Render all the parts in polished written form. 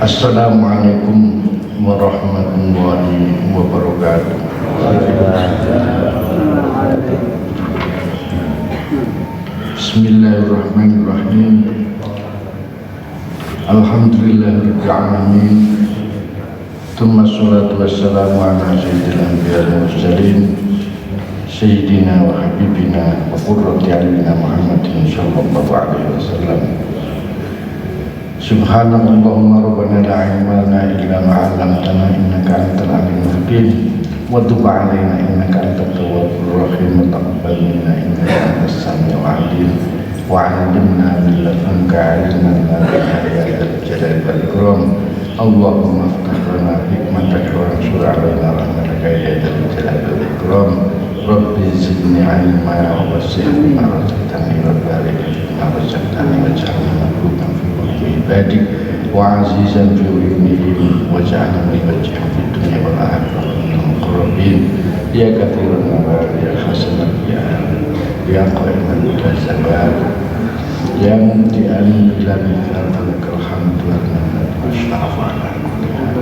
Assalamualaikum warahmatullahi wabarakatuh. Bismillahirrahmanirrahim. Alhamdulillahirabbil alamin. Tsumma sholatu wassalamu ala sayyidil anbiya'i wal mursalin sayyidina wa habibina wa qurrati a'yunina Muhammadin sallallahu alaihi wasallam. Subhanallahumma rabbana la ilma lana illa ma 'allamtana innaka antal alimul hakim wa tub 'alaina innaka antat tawwabur rahim wa taqabbal minna innaka antas samiul 'alim wa 'allimna min ladunka 'ilman nafi'an ya dzal jalali wal ikram. Allahumma iftah lana hikmataka wa ansur 'alaina rahmataka ya dzal jalali wal ikram. Rabbi zidni 'ilma wa wasi' ma razaqtani wa barik ma razaqtani waj'alni maqbulan fi ibadik wa azizan fi uyunihim waj'alna li wajhika fid dunya wal akhirati minal muqarrabin ya katsiran nawal ya hasanat ya qaiman mutasabat ya muti'an ila mithal lakal hamdu wa asyraf ala kulli hal.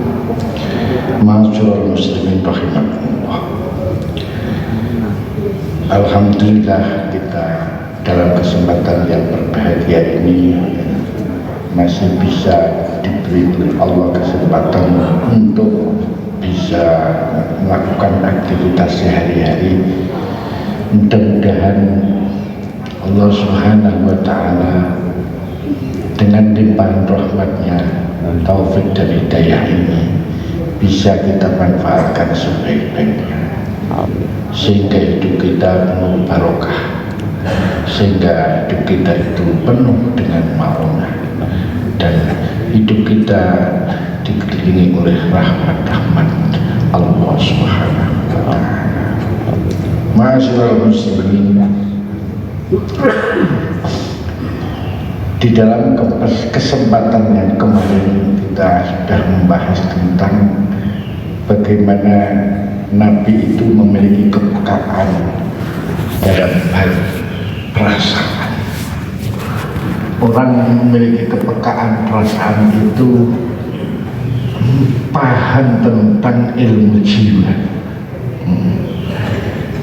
Ma'asyiral muslimin rahimakumullah. Alhamdulillah kita dalam kesempatan yang berbahagia ini masih bisa diberi Allah kesempatan untuk bisa melakukan aktivitas sehari-hari. Mudah-mudahan Allah Subhanahu wa Ta'ala dengan limpahan rahmatnya, taufik dan hidayah ini bisa kita manfaatkan sebaik-baiknya, sehingga hidup kita penuh barokah, sehingga hidup kita itu penuh dengan maunah, dan hidup kita dikelilingi oleh rahmat-rahmat Allah Subhanahu wa Ta'ala. Ma'asyiral muslimin, di dalam kesempatan yang kemarin kita sudah membahas tentang bagaimana Nabi itu memiliki kepekaan dalam hal perasaan. Orang yang memiliki kepekaan perasaan itu paham tentang ilmu jiwa.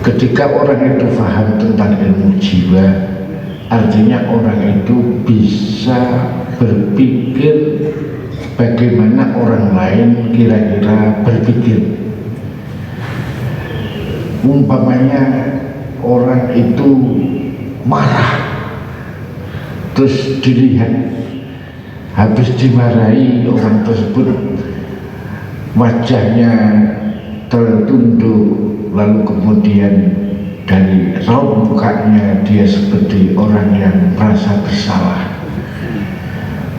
Ketika orang itu paham tentang ilmu jiwa, artinya orang itu bisa berpikir bagaimana orang lain kira-kira berpikir. Umpamanya orang itu marah, terus dilihat, habis dimarahi orang tersebut wajahnya tertunduk, lalu kemudian dari raut mukanya dia seperti orang yang merasa bersalah.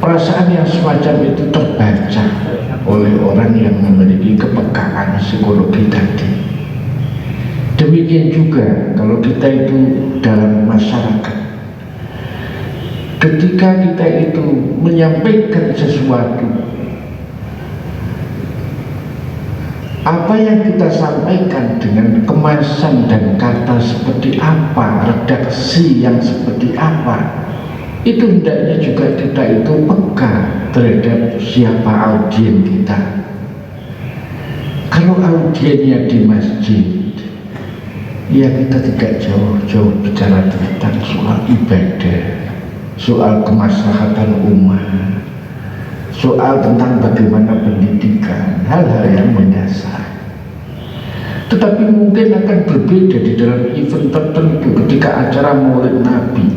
Perasaan yang semacam itu terbaca oleh orang yang memiliki kepekaan psikologi tadi. Demikian juga kalau kita itu dalam masyarakat, ketika kita itu menyampaikan sesuatu, apa yang kita sampaikan dengan kemasan dan kata seperti apa, redaksi yang seperti apa, itu hendaknya juga kita itu peka terhadap siapa audien kita. Kalau audiennya di masjid, ya kita tidak jauh-jauh bicara tentang soal ibadah, soal kemaslahatan umat, soal tentang bagaimana pendidikan, hal-hal yang mendasar. Tetapi mungkin akan berbeda di dalam event tertentu, ketika acara Maulid Nabi,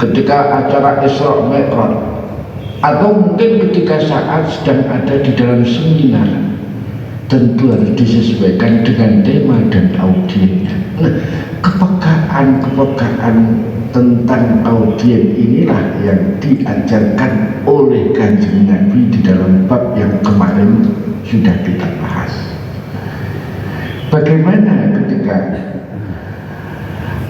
ketika acara Isra Mi'raj, atau mungkin ketika saat sedang ada di dalam seminar. Tentu harus disesuaikan dengan tema dan audiennya. Nah, kepekaan tentang audien inilah yang diajarkan oleh Kanjeng Nabi di dalam bab yang kemarin sudah kita bahas. Bagaimana ketika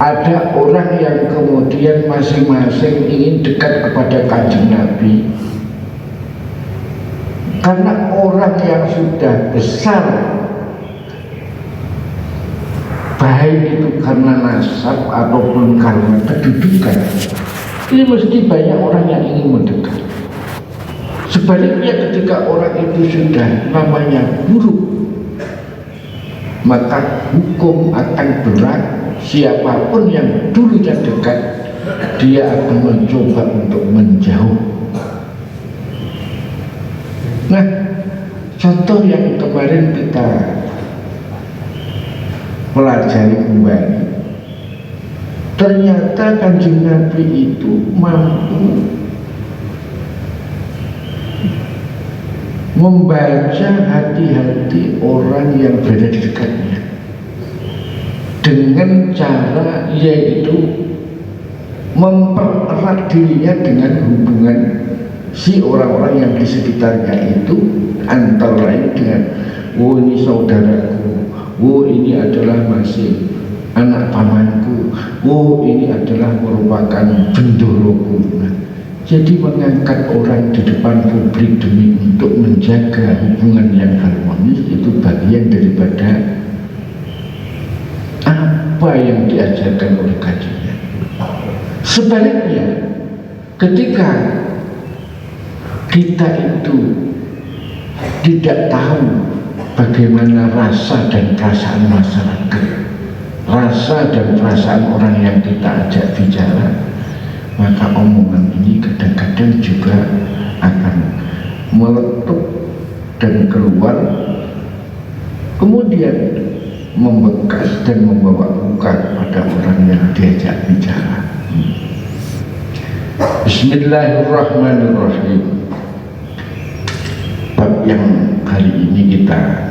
ada orang yang kemudian masing-masing ingin dekat kepada Kanjeng Nabi, karena orang yang sudah besar, baik itu karena nasab ataupun karena kedudukan, ini mesti banyak orang yang ingin mendekat. Sebaliknya ketika orang itu sudah namanya buruk, maka hukum akan berat. Siapapun yang dulunya dekat, dia akan mencoba untuk menjauh. Nah, contoh yang kemarin kita pelajari kembali, ternyata Kanjeng Nabi itu mampu membaca hati-hati orang yang berada di dekatnya dengan cara yaitu mempererat dirinya dengan hubungan si orang-orang yang di sekitarnya itu, antara lain dengan oh ini saudaraku, oh ini adalah masih anak pamanku, oh ini adalah merupakan bendoroku. Jadi mengangkat orang di depan publik demi untuk menjaga hubungan yang harmonis itu bagian daripada apa yang diajarkan oleh kajian. Sebaliknya, ketika kita itu tidak tahu bagaimana rasa dan perasaan masyarakat, rasa dan perasaan orang yang kita ajak bicara, maka omongan ini kadang-kadang juga akan meletup dan keluar, kemudian membekas dan membawa luka pada orang yang diajak bicara. Bismillahirrahmanirrahim. Bab yang hari ini kita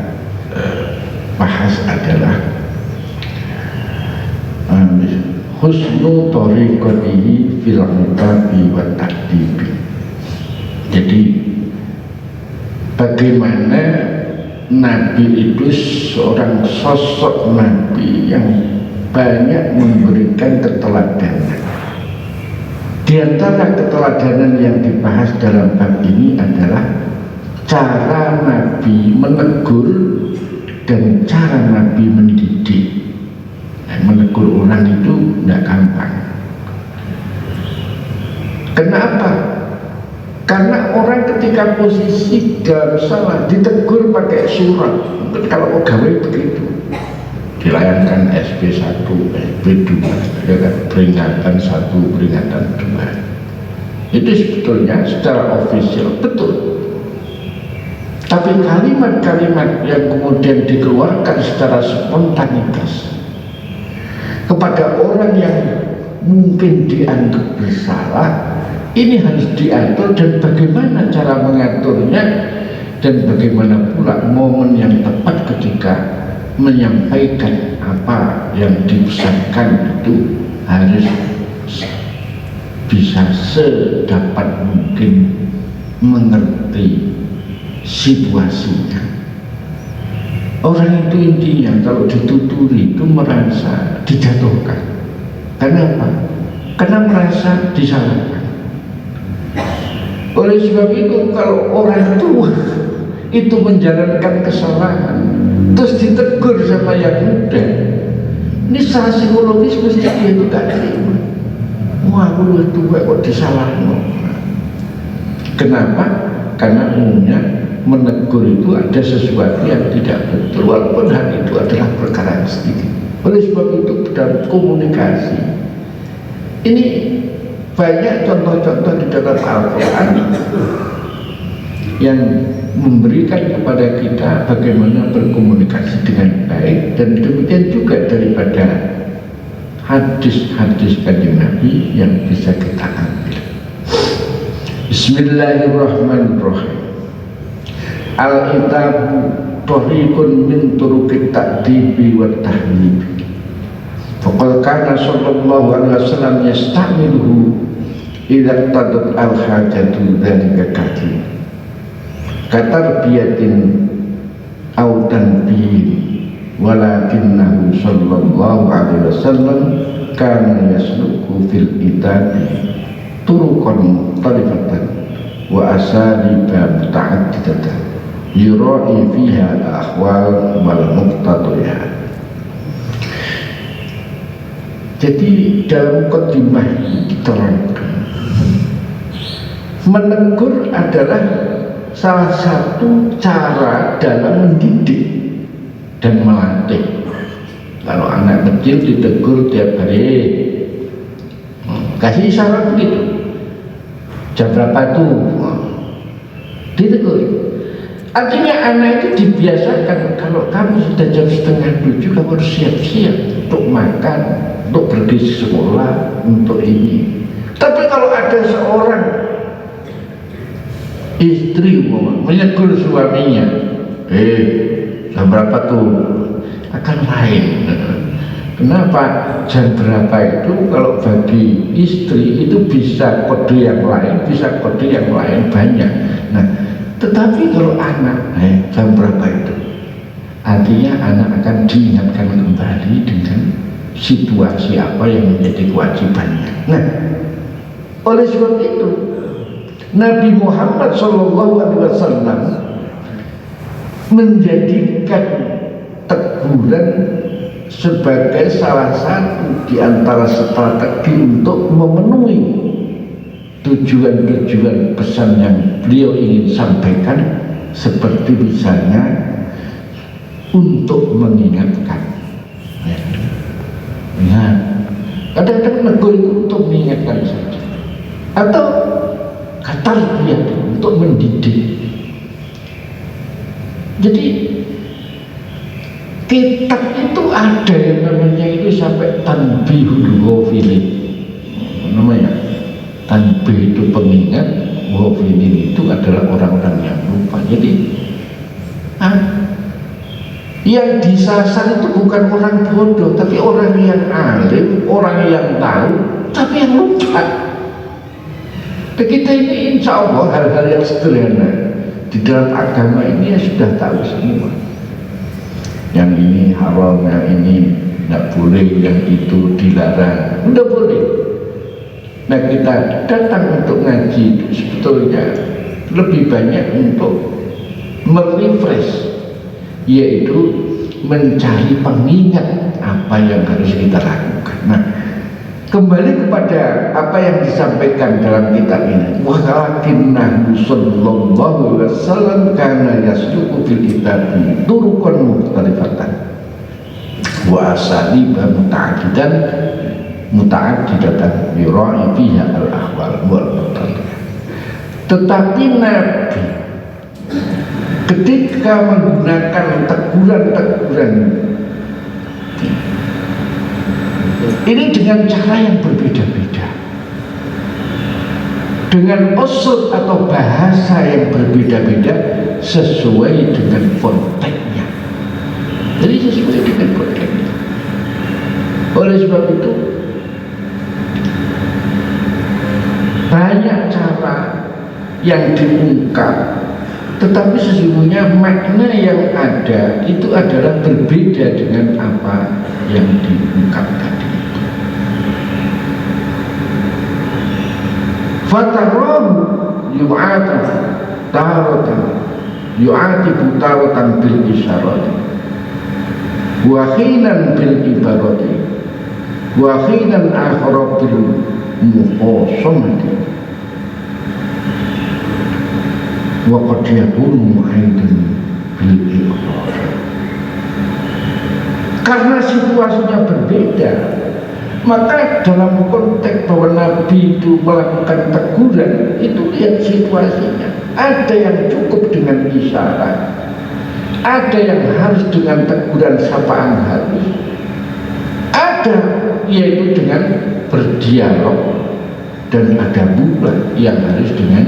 bahas adalah husnu thariqatihi fil itabi wa ta'dibi. Jadi bagaimana Nabi itu seorang sosok Nabi yang banyak memberikan keteladanan. Di antara keteladanan yang dibahas dalam bab ini adalah cara Nabi menegur dan cara Nabi mendidik. Menegur orang itu tidak gampang. Kenapa? Karena orang ketika posisi dalam salah ditegur pakai surat. Mungkin kalau pegawai begitu, dilayangkan SP1, SP2, ya kan? Peringatan 1, peringatan 2. Itu sebetulnya secara ofisial betul. Tapi kalimat-kalimat yang kemudian dikeluarkan secara spontanitas kepada orang yang mungkin dianggap bersalah, ini harus diatur, dan bagaimana cara mengaturnya, dan bagaimana pula momen yang tepat ketika menyampaikan apa yang dipesankan itu harus bisa sedapat mungkin mengerti situasinya. Orang itu intinya kalau dituturi itu merasa dijatuhkan. Kenapa? Karena merasa disalahkan. Oleh sebab itu kalau orang tua itu menjalankan kesalahan terus ditegur sama yang muda, ini secara psikologis mesti dia itu gak terima. Wah, aku udah tua kok disalahkan. Kenapa? Karena umumnya menegur itu ada sesuatu yang tidak betul, walaupun hal itu adalah perkara sedikit. Oleh sebab itu dalam komunikasi ini banyak contoh-contoh di dalam Al-Quran yang memberikan kepada kita bagaimana berkomunikasi dengan baik, dan demikian juga daripada hadis-hadis Kanjeng Nabi yang bisa kita ambil. Bismillahirrahmanirrahim. Al-itabu thariqun min turuqit ta'dibi wa tahlibi. Faqad kana sallallahu alaihi wasallam yasta'miluhu idza tadat al-hajatu dzalika kathir. Katarbiyatin aw tanbihin, walakinnahu sallallahu alaihi wasallam kana yasluku fil itabi turuqan mukhtalifatan wa asaliba muta'addidatan yura'i fiha al-ahwal wal muqtadiyat. Jadi dalam mukadimah diterangkan, menegur adalah salah satu cara dalam mendidik dan melatih. Kalau anak kecil ditegur tiap hari, kasih isyarat begitu. Jam berapa tuh? Ditegur. Artinya anak itu dibiasakan, kalau kamu sudah jam 6:30 kamu harus siap-siap untuk makan, untuk pergi sekolah, untuk ini. Tapi kalau ada seorang istri menegur suaminya, jam berapa tuh? Akan lain. Kenapa? Jam berapa itu kalau bagi istri itu bisa kode yang lain, bisa kode yang lain banyak. Nah, tetapi kalau anak, jam berapa itu? Artinya anak akan diingatkan kembali dengan situasi apa yang menjadi kewajibannya. Nah, oleh sebab itu Nabi Muhammad SAW menjadikan teguran sebagai salah satu di antara strategi untuk memenuhi tujuan-tujuan pesan yang beliau ingin sampaikan, seperti misalnya untuk mengingatkan. Ingat, kadang-kadang negur itu untuk mengingatkan saja, atau kata dia untuk mendidik. Jadi kitab itu ada yang namanya itu sampai tanbihul ghafilin, namanya tanbih itu pengingat, ghafilin itu adalah orang-orang yang lupa. Jadi yang disasar itu bukan orang bodoh, tapi orang yang alim, orang yang tahu, tapi yang lupa. Dan kita ini insya Allah hal-hal yang sederhana di dalam agama ini ya sudah tahu semua. Yang ini haram, yang ini tidak boleh, yang itu dilarang, udah boleh. Nah, kita datang untuk ngaji itu sebetulnya lebih banyak untuk merefresh, yaitu mencari pengingat apa yang harus kita lakukan. Nah, kembali kepada apa yang disampaikan dalam kitab ini, walakinnahu sallallahu alaihi wasallam kana yasluku fil kitabi turuqan mukhtalifatan wa asaliba muta'addidatan yura'i fiha al-ahwal wal mutaliyah. Tetapi Nabi ketika menggunakan teguran-teguran ini dengan cara yang berbeda-beda, dengan usul atau bahasa yang berbeda-beda, sesuai dengan konteksnya. Jadi sesuai dengan konteksnya. Oleh sebab itu banyak cara yang diungkap, tetapi sesungguhnya makna yang ada itu adalah berbeda dengan apa yang diungkap tadi. Fatarahu yu'atibu taratan bil isyarati wa khinan bil ibarati wa khinan akhara bil muqasamati wa qad yakunu aidan bil iqrar. Karena situasinya berbeda, maka dalam konteks bahwa Nabi itu melakukan teguran, itu lihat situasinya. Ada yang cukup dengan isyarat, ada yang harus dengan teguran sapaan halus, ada yaitu dengan berdialog, dan ada pula yang harus dengan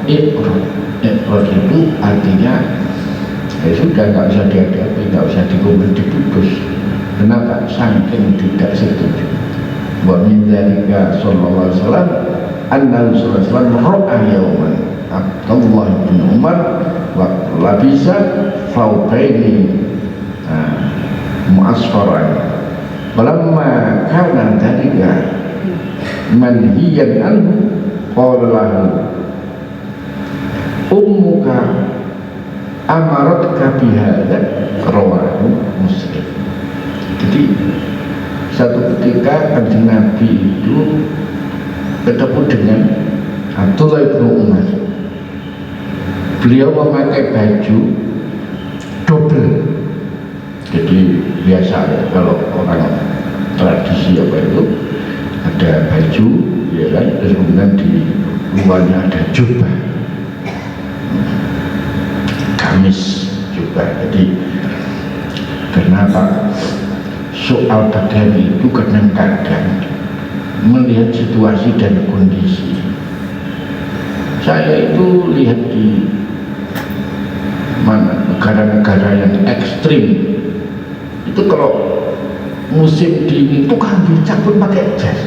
iqrar. Iqrar itu artinya sudah nggak usah dihadapi, nggak usah diputus. Kenapa? Saking tidak setuju. Wa min dzalika sallallahu alaihi wasallam annahu sallallahu alaihi wasallam ra'a yawman Abdullah bin Umar wa labisa fawqaini mu'asfaran. Falamma kana dzalika manhiyan anhu qala lahu ummuka amaratka bihadza, rawahu Muslim. Jadi satu ketika Kanjeng Nabi itu ketemu dengan Abdullah bin Umar. Beliau memakai baju double. Jadi biasa ya, kalau orang tradisi apa itu ada baju, ya kan, terus kemudian di luarnya ada jubah, gamis jubah. Jadi kenapa soal pakaian itu kadang-kadang melihat situasi dan kondisi. Saya itu lihat di mana negara-negara yang ekstrim itu kalau musim dingin itu kambing cabut pakai jas,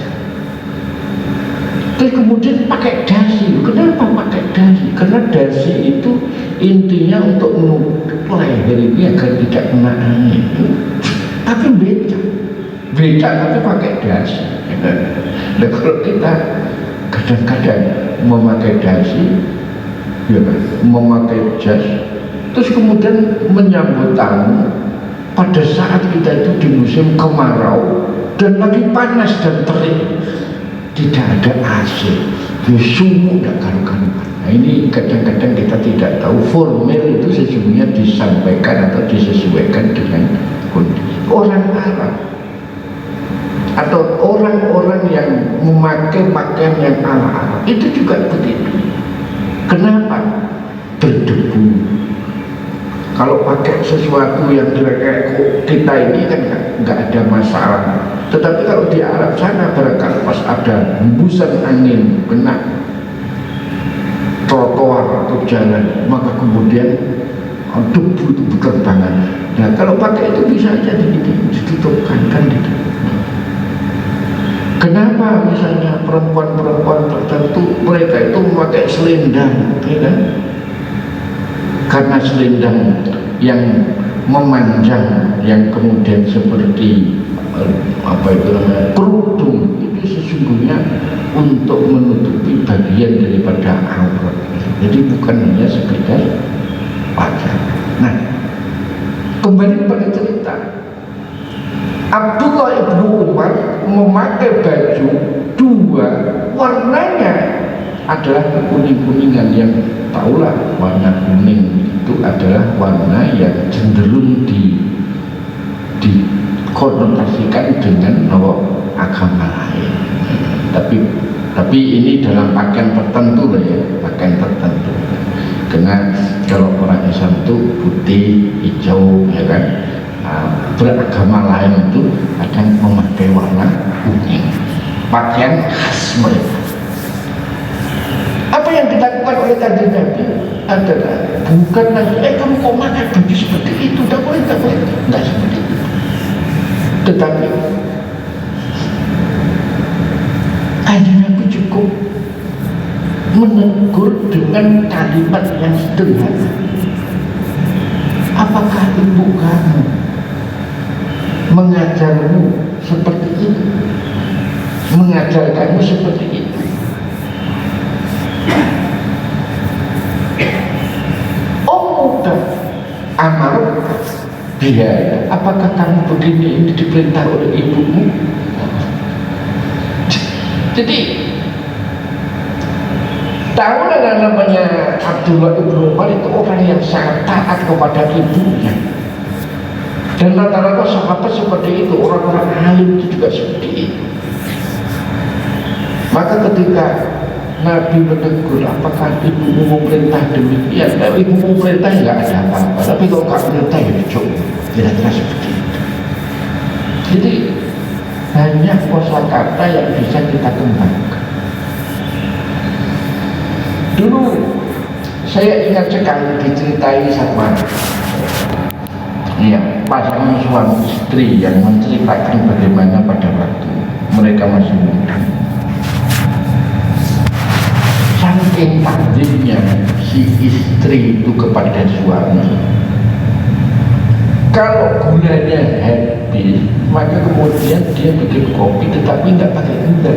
terus kemudian pakai dasi. Kenapa pakai dasi? Karena dasi itu intinya untuk menutup leher ini agar tidak kena angin. Tapi beda tapi pakai dasi. Nah kalau kita kadang-kadang memakai dasi, ya kan, memakai jas, terus kemudian menyambut tamu pada saat kita itu di musim kemarau dan lagi panas dan terik, tidak ada AC, ya sumuk tidak karu-karuan. Nah ini kadang-kadang kita tidak tahu formal itu sesungguhnya disampaikan atau disesuaikan dengan kondisi orang Arab atau orang-orang yang memakai pakaian yang ala Arab itu juga begitu. Kenapa? Berdebu. Kalau pakai sesuatu yang kayak kita ini kan nggak ada masalah. Tetapi kalau di Arab sana barangkali pas ada hembusan angin kena trotoar atau jalan, maka kemudian debu itu berterbangan. Nah kalau pakai itu bisa aja ditutupkan kan gitu. Kenapa misalnya perempuan-perempuan tertentu mereka itu memakai selendang, ya kan? Karena selendang yang memanjang, yang kemudian seperti apa itu namanya kerudung, itu sesungguhnya untuk menutupi bagian daripada aurat. Jadi bukan hanya sekedar wajah. Nah, kembali pada cerita. Abdullah ibnu Umar memakai baju dua, warnanya adalah kekuning-kuningan. Yang tahulah warna kuning itu adalah warna yang cenderung dikonotasikan dengan agama lain. Tapi ini dalam pakaian tertentu lah ya, pakaian tertentu. Karena kalau orang Islam itu putih, hijau, ya kan. Beragama lain itu kadang memakai warna kuning, pakaian khas mereka. Apa yang dilakukan oleh kanjeng Nabi adalah bukan lagi kamu kok pakai baju seperti itu, tidak boleh, tidak seperti itu. Tetapi kanjeng Nabi cukup menegur dengan kalimat yang sederhana. Apakah ibu kamu mengajarmu seperti itu, mengajarkanmu seperti itu? Mudah amal dia, apakah kamu begini ini diperintah oleh ibumu? Jadi tahulah namanya Abdullah ibnu Umar itu orang yang sangat taat kepada ibunya. Dan rata-rata sahabat seperti itu, orang-orang alim itu juga seperti itu. Maka ketika Nabi menegur, apakah ibumu mau perintah demikian? Kalau ibumu perintah nggak ada apa-apa, tapi kalau nggak perintah ya coba, kira-kira seperti itu. Jadi banyak kosakata yang bisa kita kembangkan. Dulu saya ingat sekali diceritai sama pasangan suami istri yang menceritakan bagaimana pada waktu mereka masih muda, saking takdirnya si istri itu kepada suami, kalau gulanya habis maka kemudian dia bikin kopi tetapi nggak pakai gula,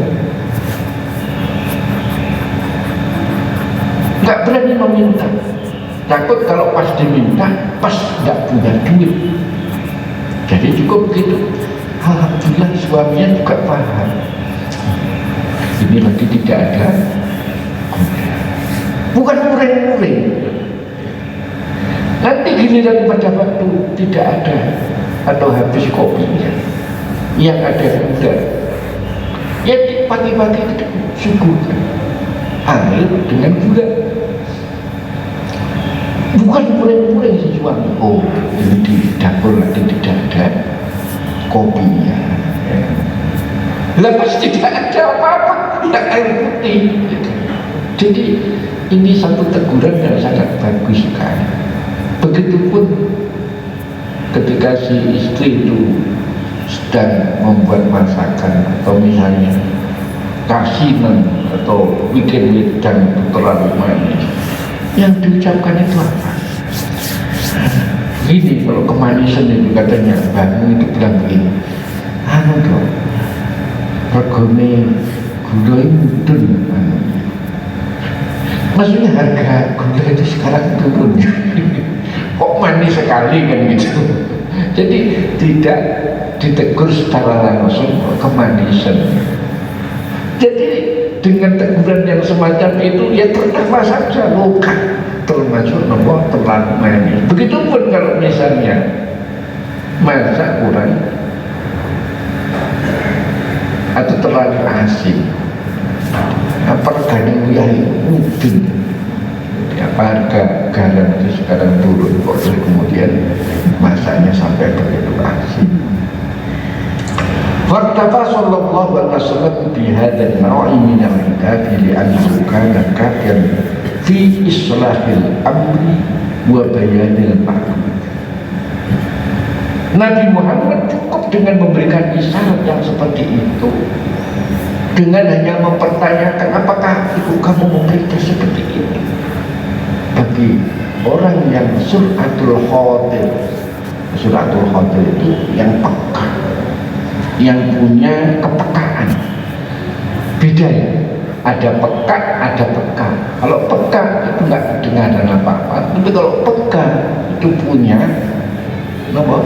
nggak berani meminta, takut kalau pas diminta pas nggak punya duit. Jadi cukup begitu. Alhamdulillah suaminya juga paham, ini lagi tidak ada, bukan muring-muring, giliran pada waktu tidak ada atau habis kopinya, yang ada udah, ya pagi-pagi itu suguhkan air dengan gula, bukan puring-puring si suami. Oh, ini di dapur lagi tidak ada kopinya, ya. Lepas tidak ada apa-apa, tidak air putih. Jadi ini satu teguran yang sangat bagus sekali. Begitupun ketika si istri itu sedang membuat masakan atau misalnya kasinan atau bikin wedang terlalu manis, yang diucapkan itu apa? Gini, kalau kemanisan itu katanya bangun itu bilang begini, anu dong, regone gula mudun, maksudnya harga gula itu sekarang turun. Kok manis sekali kan gitu. Jadi tidak ditegur secara langsung kemanisan. Jadi dengan teguran yang semacam itu ya tertawa saja, luka termasuk nomor terlalu manis. Begitupun kalau misalnya masak kurang atau terlalu asin, apa regane uyah mudun, apa harga garam itu sekarang turun kok kemudian masaknya sampai begitu asin. Faktaba sallallahu alaihi wasallam bi hadzal naw'i min al-hidayah li'annahu kana kafiran fi islahil amri wa bayanil ma'ruf. Nabi Muhammad cukup dengan memberikan isyarat yang seperti itu, dengan hanya mempertanyakan apakah itu kamu memberita seperti itu. Bagi orang yang suratul khatir itu yang peka, yang punya kepekaan. Beda ya, ada peka, ada peka. Kalau peka itu nggak kedengaran apa-apa, tapi kalau peka itu punya apa?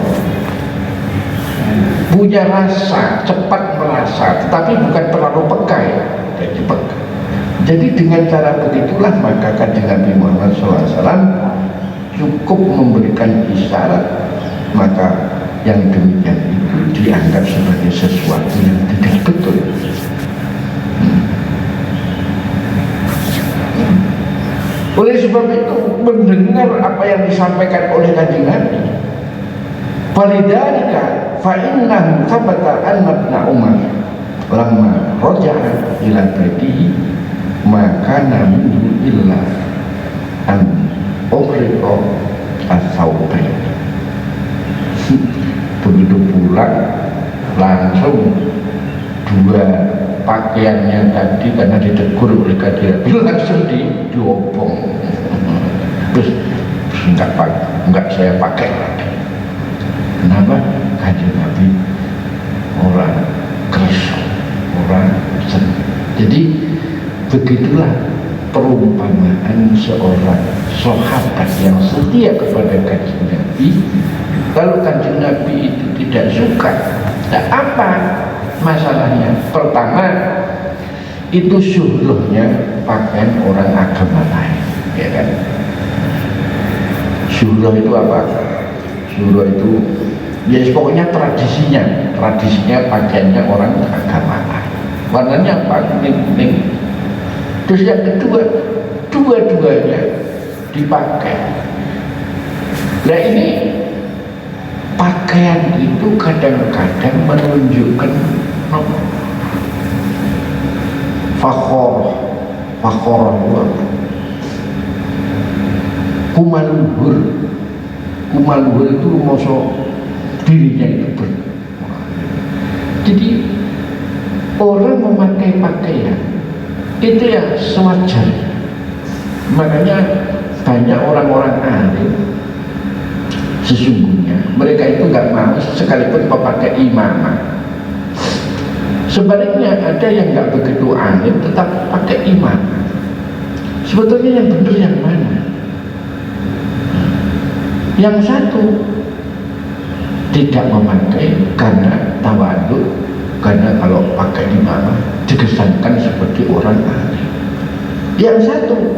Punya rasa, cepat merasa, tetapi bukan terlalu peka ya, jadi peka. Jadi dengan cara begitulah maka kanjeng Nabi Muhammad SAW cukup memberikan isyarat, maka yang demikian itu dianggap sebagai sesuatu yang tidak betul. Oleh sebab itu mendengar apa yang disampaikan oleh kanjeng Nabi, falidzalika fa innahu thabata anna ibn Umar lamma raja'a ila baitihi maka namun illa an ukhriqa as-saubain. Begitu pulang langsung dua pakaiannya tadi karena ditegur oleh kadir langsung diobong, terus enggak saya pakai lagi. Kenapa? Kadir Nabi orang keris, orang senang. Jadi begitulah perumpamaan seorang sahabat yang setia kepada kanjeng Nabi. Kalau kanjeng Nabi itu tidak suka, nah apa masalahnya? Pertama, itu syuhruhnya pakaian orang agama lain, ya kan? Syuhruh itu apa? Syuhruh itu ya pokoknya tradisinya pakaiannya orang agama lain. Warnanya apa? Kuning. Terus yang kedua, dua-duanya dipakai. Nah ini pakaian itu kadang-kadang menunjukkan fakhor kumaluhur itu mosok dirinya itu jadi orang memakai pakaian itu ya sewajarnya. Makanya banyak orang-orang alim sesungguhnya mereka itu nggak mau sekalipun memakai imamah. Sebaliknya ada yang nggak begitu alim tetap pakai imamah. Sebetulnya yang benar yang mana? Yang satu tidak memakai karena tawadhu, karena kalau pakai imamah dikesankan seperti orang alim. Yang satu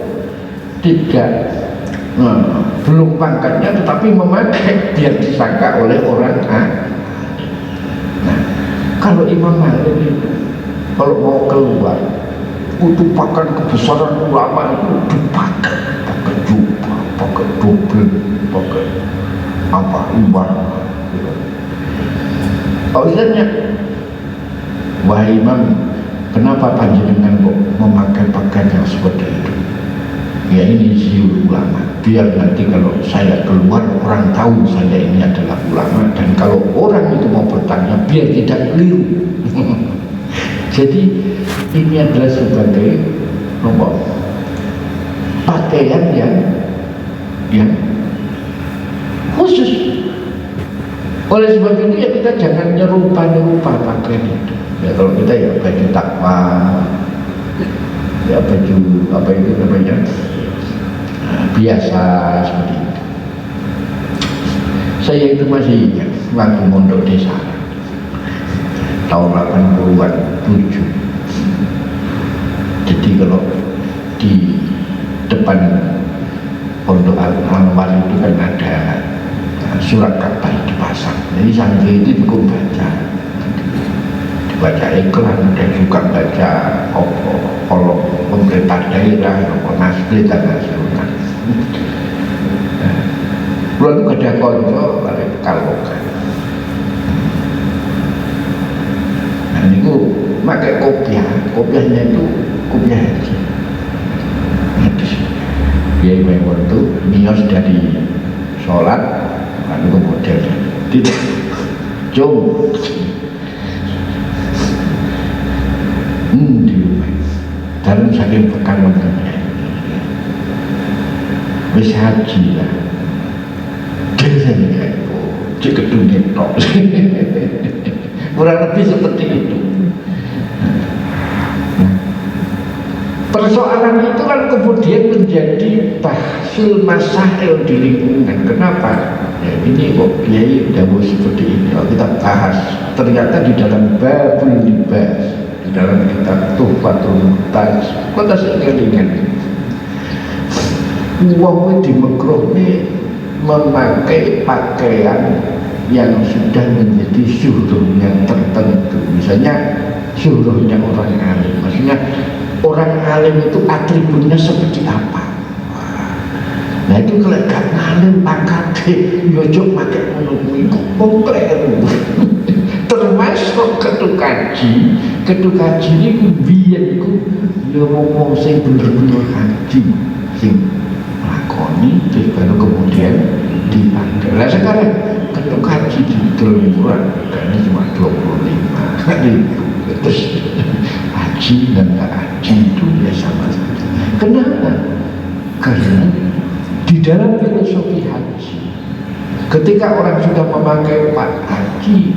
tidak belum pangkatnya tetapi memakai biar disangka oleh orang Nah, kalau Imam Malik itu kalau mau keluar utupakan kebesaran ulama itu dipakai, pakai jubah, pakai dobel, pakai apa ibar. Kalau Ustaznya, wahai Imam, kenapa panjenengan kok memakai pakaian yang seperti itu? Ya ini ziul ulama, biar nanti kalau saya keluar orang tahu saya ini adalah ulama, dan kalau orang itu mau bertanya biar tidak keliru. Jadi ini adalah sebagai pakaian yang khusus. Oleh sebab itu ya kita jangan nyerupa pakaian itu. Ya kalau kita ya baju takwa, ya baju apa itu namanya, biasa seperti itu. Saya itu masih ingat waktu mondok desa tahun 80-an 7. Jadi kalau di depan pondok Al-Anwar itu kan ada surat kabar dipasang. Jadi santri itu cukup baca iklan dan juga baca kalau pemerintah daerah atau berita nasional. Lalu ada kontrol dari kalokan. Nah ini pakai kopiahnya itu kopiah haji. Dia memang itu nios dari sholat, lalu kemudian tidak jom di rumah dalam saking pekan-pekannya wis haji lah biasanya jika dunia tok kurang lebih seperti itu. Persoalan itu kan kemudian menjadi tahsil masail di lingkungan. Kenapa? Ya ini kok kiai dawuh seperti ini. Kalau kita bahas ternyata di dalam babul libas, di dalam kitab Tuhfatul Muhtaj, kota sekelingan uang di makruhnya memakai pakaian yang sudah menjadi syuhruhnya tertentu. Misalnya syuhruhnya orang alim, maksudnya orang alim itu atributnya seperti apa. Nah itu kalau gak ngalim pangkatnya yojok pakai menunggu kompleru. Termasuk ketukaji ini biar itu ngomong sing bener-bener haji sing lakoni terus baru kemudian dipakai. Nah sekarang ketukaji di dalam murah harganya cuma 25.000 terus haji dan tak haji itu ya sama saja. Kenapa? Karena di dalam filosofi haji ketika orang sudah memakai pak haji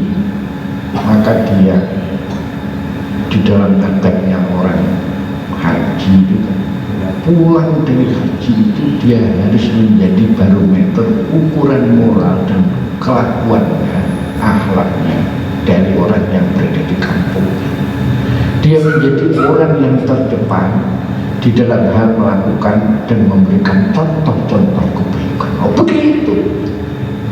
maka dia di dalam adabnya orang haji itu pulang dari haji itu dia harus menjadi barometer ukuran moral dan kelakuannya, akhlaknya dari orang yang berada di kampung. Dia menjadi orang yang terdepan di dalam hal melakukan dan memberikan contoh-contoh kebaikan. Oh begitu.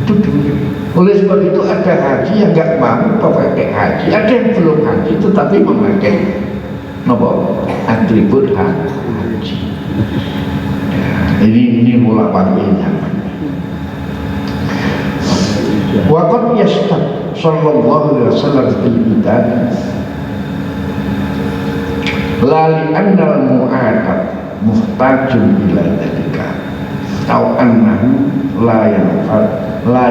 Itu dulu. Oleh sebab itu ada haji yang nggak mampu pakai haji, ada yang belum haji tetapi memakai atribut haji. Ya, ini mula balinya. Waqad yastab sallallahu alaihi wasallam fil bidan lali annal mu'adab muhtajun ila dalika atau annahu la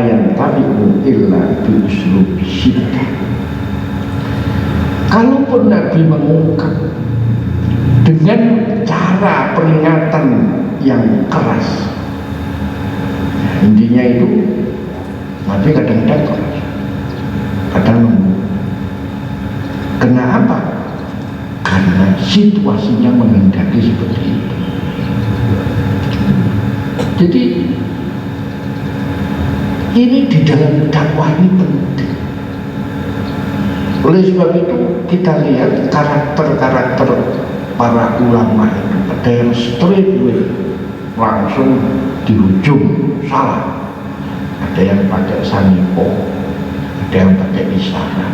yantabi'u illa bi uslubi syiddah. Kalaupun Nabi mengungkap dengan cara peringatan yang keras, intinya itu Nabi kadang-kadang keras, kadang lembut. Kenapa? Karena situasinya menghendaki seperti itu. Jadi ini di dalam dakwah ini penting. Oleh sebab itu kita lihat karakter-karakter para ulama itu ada yang straight way, langsung dihujung, salah. Ada yang pakai sanipo, ada yang pakai isyarat,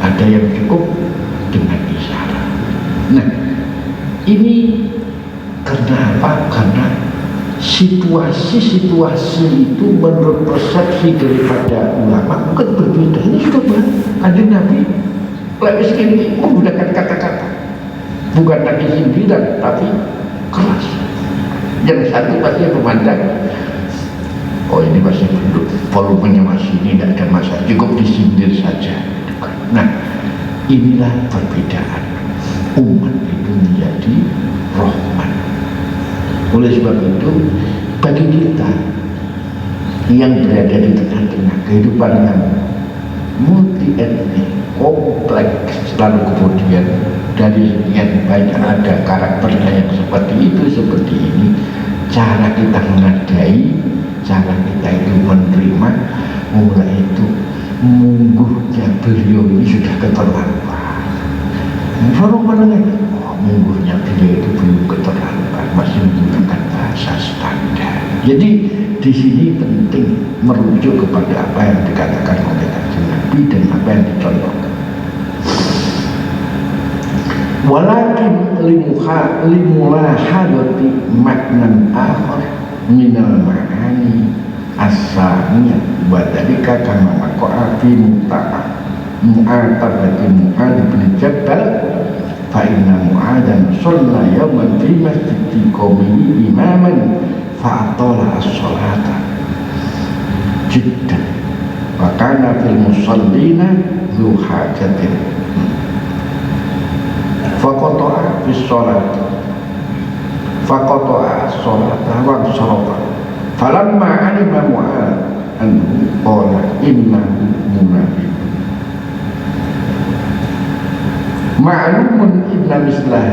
ada yang cukup dengan isyarat. Nah, ini karena apa? Karena situasi-situasi itu menurut persepsi daripada ulama bukan berbeda. Ini sudah banyak. Kanjeng Nabi lebih sekali menggunakan kata-kata, bukan lagi sindiran tapi keras. Yang satu pasti memandang, oh ini masih belum, volumenya masih ini, tidak ada masalah, cukup disindir saja. Nah, inilah perbedaan. Umat itu menjadi rahmat. Oleh sebab itu, bagi kita yang berada di tengah-tengah kehidupan yang multi etnik, kompleks, lalu kemudian dari sekian banyak ada karakternya yang seperti itu, seperti ini, cara kita menghargai, cara kita itu menerima, mulai itu mungguhnya beliau ini sudah keterlaluan. Orang mana lagi? Oh, mungguhnya beliau itu belum keterlaluan, masih menggunakan bahasa standar. Jadi di sini penting merujuk kepada apa yang dikatakan oleh Kanjeng Nabi dan apa yang dicontohkan. Walakin limulahadati maknan akhar minal ma'ani as-samiyah wa dzalika kama waqa'a fi mu'atabati Mu'adz bin Jabal fa inna Mu'adzan shalla yawman fi masjidi qaumihi imaman fa atala as-sholata jiddan wa kana fil musallina dzu hajatin faqata'a bis sholati faqata'a as-sholata wa sarafa falamma alima Mu'adz anhu qala innahu munafiqun. Ma'lumun inna misla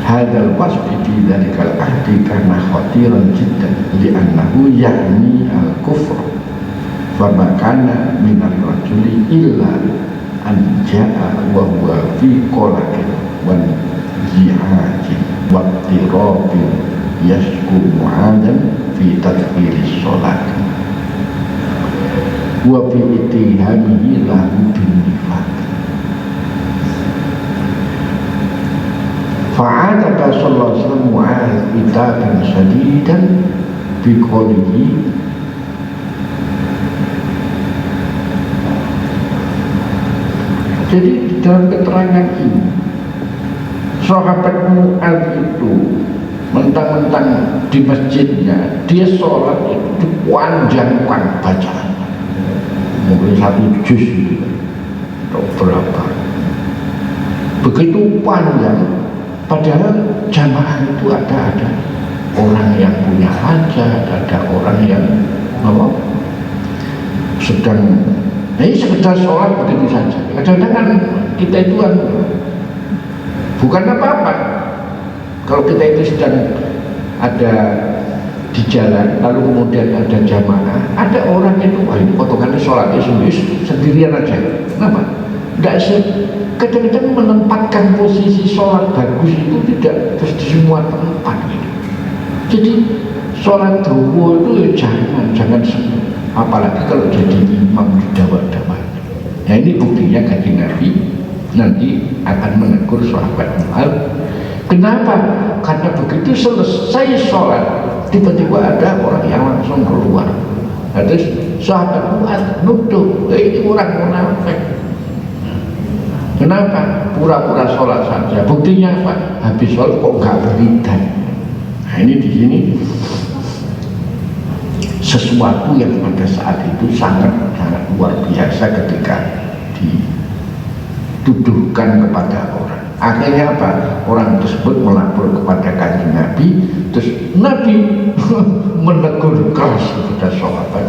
hadal wasfi fi dhalikal ahdi karena khatiran jiddan li'annahu ya'ni al-kufr fama kana minar rajuli illa an ja'a wa huwa fi qolatin wa zihajin wa tirabin yasku Mu'adzan fi tadfiris sholat wa fi itihamihi lahu bin nifaq. Fa'ataka sallallahu alaihi wasallam Mu'adz itaban syadidan biqaulihi jadi dalam keterangan ini sahabat Mu'adz itu mentang-mentang di masjidnya dia sholat itu dipanjangkan bacaan mungkin 1 juz atau berapa begitu panjang. Padahal jamaah itu ada orang yang punya hajat, ada orang yang sedang ini sekedar sholat begitu saja. Kadang-kadang kita itu kan bukan apa-apa kalau kita itu sedang ada di jalan lalu kemudian ada jamaah, ada orang itu wah ini potongannya sholatnya sendirian aja. Kenapa? Kadang-kadang menempatkan posisi sholat bagus itu tidak terus di semua tempat gitu. Jadi sholat dawa itu jangan semua, apalagi kalau jadi imam di dawa-dawanya. Nah ini buktinya Kanjeng Nabi nanti akan menegur sahabat Mu'adz. Kenapa? Karena begitu selesai sholat tiba-tiba ada orang yang langsung keluar. Ada sahabat Mu'adz nuduh ini orang munafik. Kenapa? Pura-pura sholat saja. Buktinya apa? Habis sholat kok nggak wiridan. Nah ini di sini sesuatu yang pada saat itu sangat luar biasa ketika dituduhkan kepada orang. Akhirnya apa? Orang tersebut melapor kepada Kanjeng Nabi, terus Nabi menegur keras kepada sahabat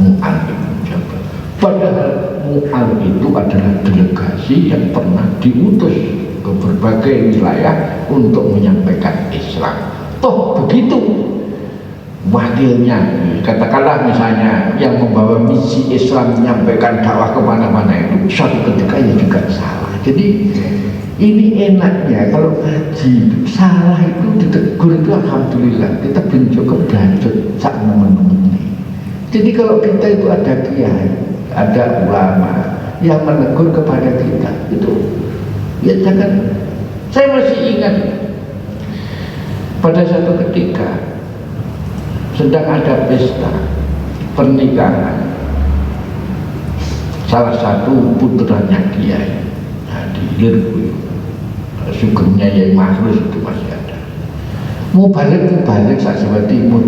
Mu'adz bin Jabal. Padahal Mu'adz itu adalah delegasi yang pernah diutus ke berbagai wilayah untuk menyampaikan Islam. Toh begitu wakilnya, katakanlah misalnya yang membawa misi Islam menyampaikan dakwah kemana-mana itu suatu ketika ya juga salah. Jadi Ini enaknya kalau ngaji salah itu ditegur itu alhamdulillah, kita belum cukup belajar sak nemen-nemen. Jadi kalau kita itu ada kiai, ada ulama yang menegur kepada kita itu, ya jangan. Saya masih ingat pada satu ketika sedang ada pesta pernikahan salah satu putranya kiai. Nah, di Lirboyo, syukurnya Yai Mahrus itu masih ada. Mau balik saya Jawa Timur,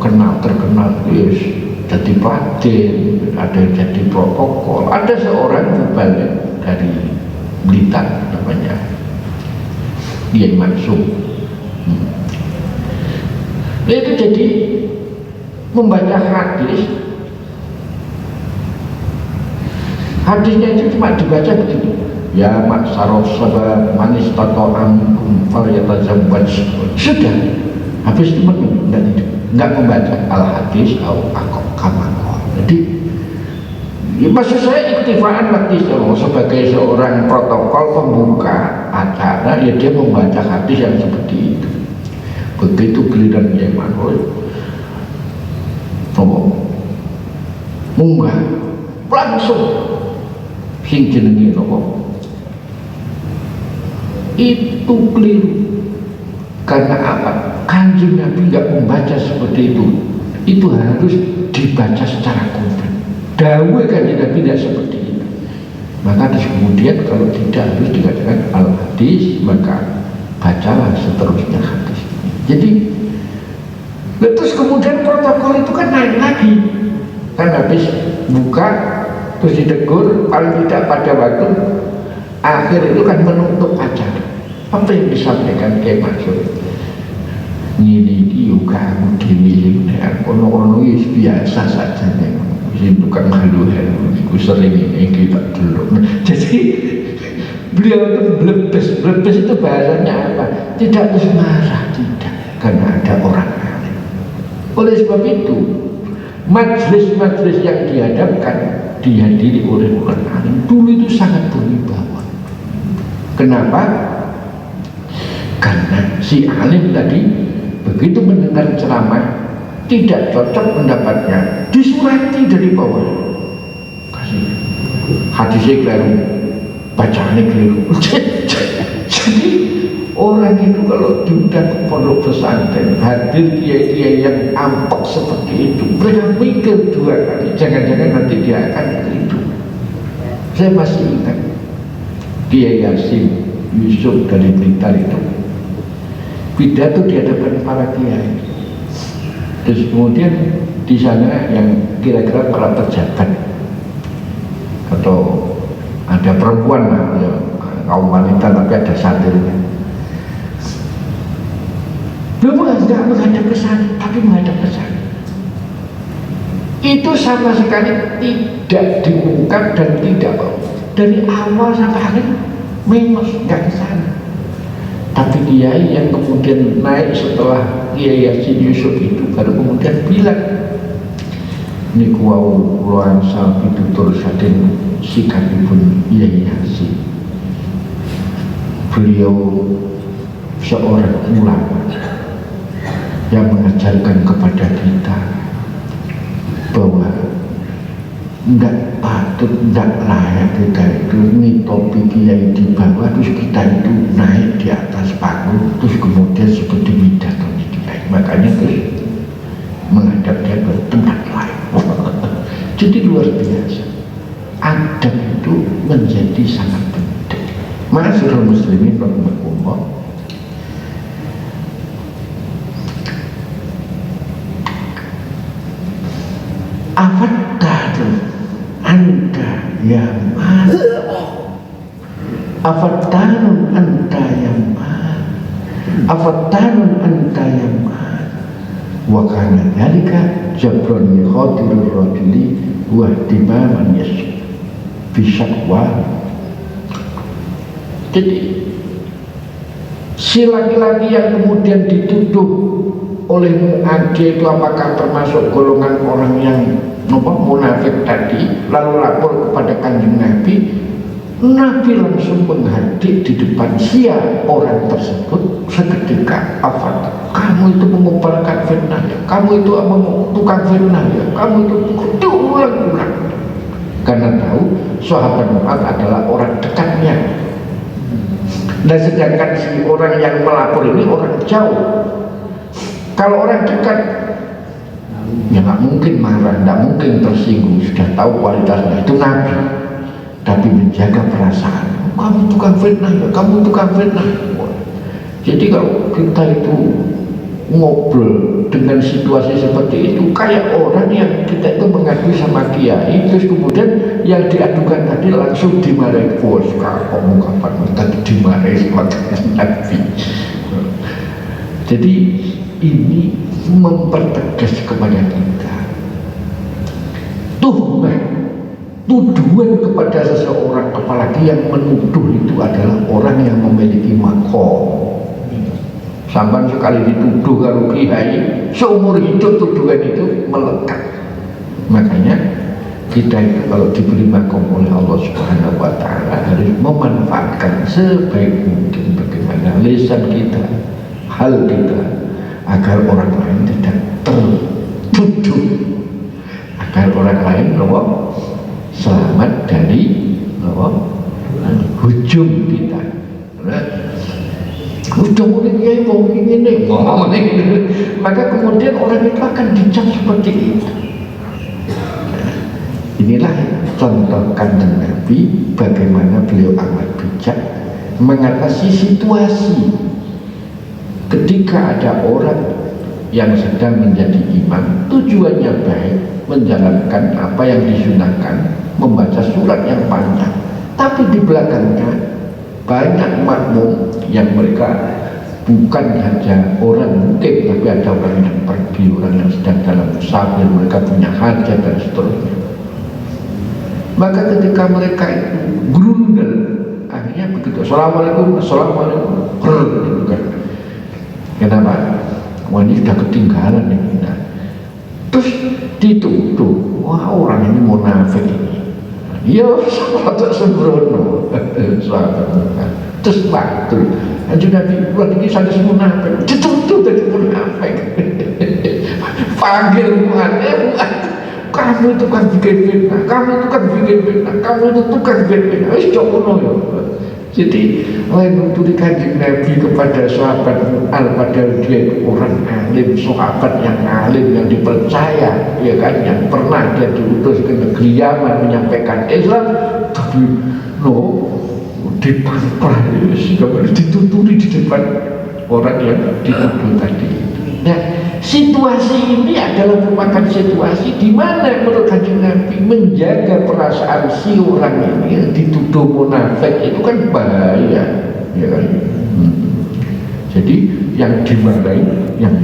terkenal, yes, jadi paden, ada yang jadi protokol, ada seorang balik dari Blitar namanya Yai Mansum. Nah, itu jadi membaca hadisnya itu cuma dibaca begini, ya maksaraf sabab manis tato amikum falyatazawwaj. Sudah, habis itu enggak membaca al-hadis atau kamakol. Jadi ya, maksud saya iktifaan waktu sebagai seorang protokol pembuka acara, ya dia membaca hadis yang seperti itu. Begitu giliran yang manul munggah langsung sing jenenge nopo itu keliru. Karena apa? Kanjeng Nabi nggak membaca seperti itu harus dibaca secara komplit. Dawuh Kanjeng Nabi tidak seperti itu. Maka terus kemudian kalau tidak harus dikatakan al-hadis, maka bacalah seterusnya hadis. Jadi terus kemudian protokol itu kan naik lagi, kan habis buka terus ditegur paling tidak pada waktu akhir itu kan menutup acara. Apa yang disampaikan Kiai Mansur ini juga dewi ono biasa saja nih, itu kan haluan itu sering ini kita dulu. Jadi beliau itu blebes itu bahasanya apa? Tidak terus marah, tidak, karena ada orang alim. Oleh sebab itu majelis-majelis yang dihadiri oleh orang alim dulu itu sangat berwibawa. Kenapa? Karena si alim tadi begitu mendengar ceramah tidak cocok pendapatnya, disurati dari bawah, kasih hadisnya keliru, bacaannya keliru. Jadi orang itu kalau diundang ke pondok pesantren, hadir kiai-kiai yang ampak seperti itu, mereka mikir dua kali, jangan-jangan nanti dia akan keliru. Saya masih ingat Kiai Yasin Yusuf dari Blitar itu pidato di hadapan para kiai. Terus kemudian di sana yang kira-kira para pejabat atau ada perempuan lah, ya, kaum wanita tapi ada satirnya. Belum tidak menghadap ke sana, tapi menghadap ke sana. Itu sama sekali tidak diungkap dan tidak dari awal sampai akhir minus nggak ke sana. Tapi kiai yang kemudian naik setelah Kiai Yasin Yusuf itu baru kemudian bilang, niku wau kula angsal pitutur saking sikapipun Kiai Yasin. Beliau seorang ulama yang mengajarkan kepada kita bahwa enggak patut, enggak layak kita itu ngitopi kiai di bawah terus kita itu naik di atas panggung terus kemudian seperti pidato itu naik. Makanya terus menghadap dia ke tempat lain. Jadi luar biasa, adab itu menjadi sangat penting. Ma'asyiral muslimin rahimakumullah. Afattanun anta ya man, afattanun anta ya man, afattanun anta ya man. Wa kana dzalika jabron li khatirur rajuli wa ihtimaman bisyakwa. Jadi si laki-laki yang kemudian dituduh oleh Mu'adh itu apakah termasuk golongan orang yang munafik tadi, lalu lapor kepada Kanjeng Nabi, Nabi langsung menghadik di depan orang tersebut seketika. Apa? Kamu itu mengumpulkan fitnah ya? Kamu itu tukang fitnah ya? Kamu itu diulang-ulang. Karena tahu sahabat Mu'adz adalah orang dekatnya. Dan sedangkan si orang yang melapor ini orang jauh. Kalau orang dekat, ya nggak mungkin marah, nggak mungkin tersinggung. Sudah tahu kualitasnya itu Nabi. Tapi menjaga perasaan. Kamu tukang fitnah ya, kamu tukang fitnah. Jadi kalau kita itu ngobrol dengan situasi seperti itu, kayak orang yang kita itu mengadu sama kiai, terus kemudian yang diadukan tadi langsung dimarahi. Bos, kamu kapan tadi dimarahi sama Nabi. Jadi ini mempertegas kepada kita tuduhan kepada seseorang, apalagi yang menuduh itu adalah orang yang memiliki makom. Sampai sekali dituduh kalau kiai, seumur hidup tuduhan itu melekat. Makanya kita itu kalau diberi makom oleh Allah Subhanahu wa Ta'ala harus memanfaatkan sebaik mungkin bagaimana lisan kita, hal kita, agar orang lain tidak tertuduh, agar orang lain selamat dari hujum kita. Udah mulai kiai mau ini, maka kemudian orang itu akan dicap seperti itu. Inilah contoh kanjeng Nabi bagaimana beliau amat bijak mengatasi situasi ketika ada orang yang sedang menjadi imam, tujuannya baik, menjalankan apa yang disunahkan, membaca surat yang panjang, tapi di belakangnya banyak makmum yang mereka bukan hanya orang mungkin, tapi ada orang yang pergi, orang yang sedang dalam musafir, mereka punya hajat dan seterusnya. Maka ketika mereka itu grundel, akhirnya begitu, assalamualaikum, assalamualaikum, gitu kan. Kenapa? Wah, ini sudah ketinggalan ini. Nah, terus dituduh, wah orang ini munafik ini. Ya, sahabat sembrono, sahabat. Terus waktu, anjir Nabi buat ini saja munafik, dituduh dari munafik. Panggil Mu'adz, kamu itu kan bikin fitnah, kamu itu kan bikin fitnah, kamu itu tukang bikin fitnah. Ya. Jadi lain untuk kanjeng Nabi kepada sahabat Mu'adz, padahal dia itu orang alim, sahabat yang alim, yang dipercaya, ya kan, yang pernah dia diutus ke negeri Yaman menyampaikan Islam, tapi ditampar, dituturi di depan orang yang dituduh tadi. Nah, situasi ini adalah merupakan situasi di mana menurut kanjeng Nabi menjaga perasaan si orang ini yang dituduh munafik itu kan bahaya, ya kan? Jadi yang dimarahi yang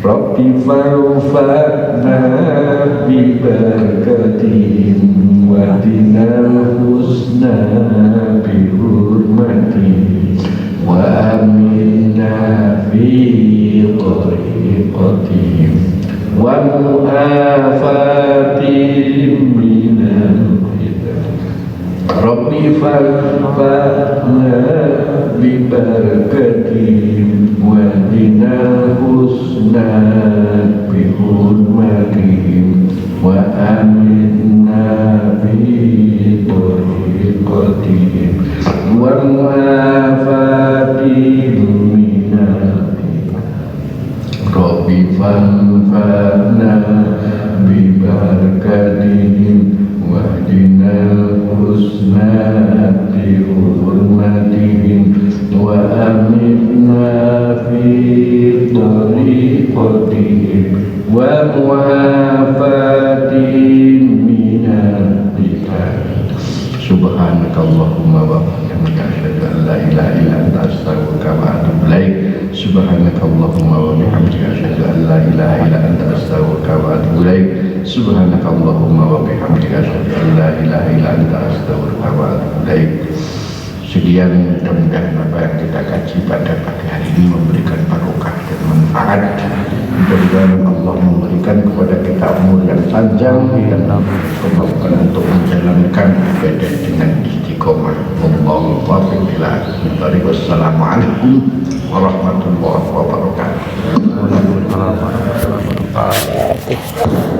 Rabbi fa'fa'na bi barakatin wa dinal husna bi hurmati wa aminna fi tariqatim wa mu'afatim minal fitan. Rabbi fa'fa'na bi barakatim wa dinal husna bi hurmatim wa aminna bi tariqatim wa mu'afatim minal fitan. Rabbi fa'fa'na bi barakatihim wahdinal husna bi hurmatihim wa aminna fi tariqatihim wa mu'afatihim minal fitan. Subhanakallahumma wa bihamdika asyhadu an la ilaha illa anta astaghfiruka wa atubu ilaik. Subhanakallahumma wa bihamdika asyhadu an la ilaha illa anta astaghfiruka wa atubu ilaik. Subhanakallahumma wa bihamdika asyhadu an la ilaha illa anta astaghfiruka wa atubu ilaik. Sekian, mudah-mudahan apa yang kita kaji pada pagi hari ini memberikan barokah dan manfaat. Mudah-mudahan Allah memberikan kepada kita umur yang panjang dan kemampuan untuk menjalankan ibadah dengan istiqomah. istiqomah. Wallahu taufiq ila hidayah. Wassalamualaikum warahmatullahi wabarakatuh. Waalaikumsalam warahmatullahi wabarakatuh.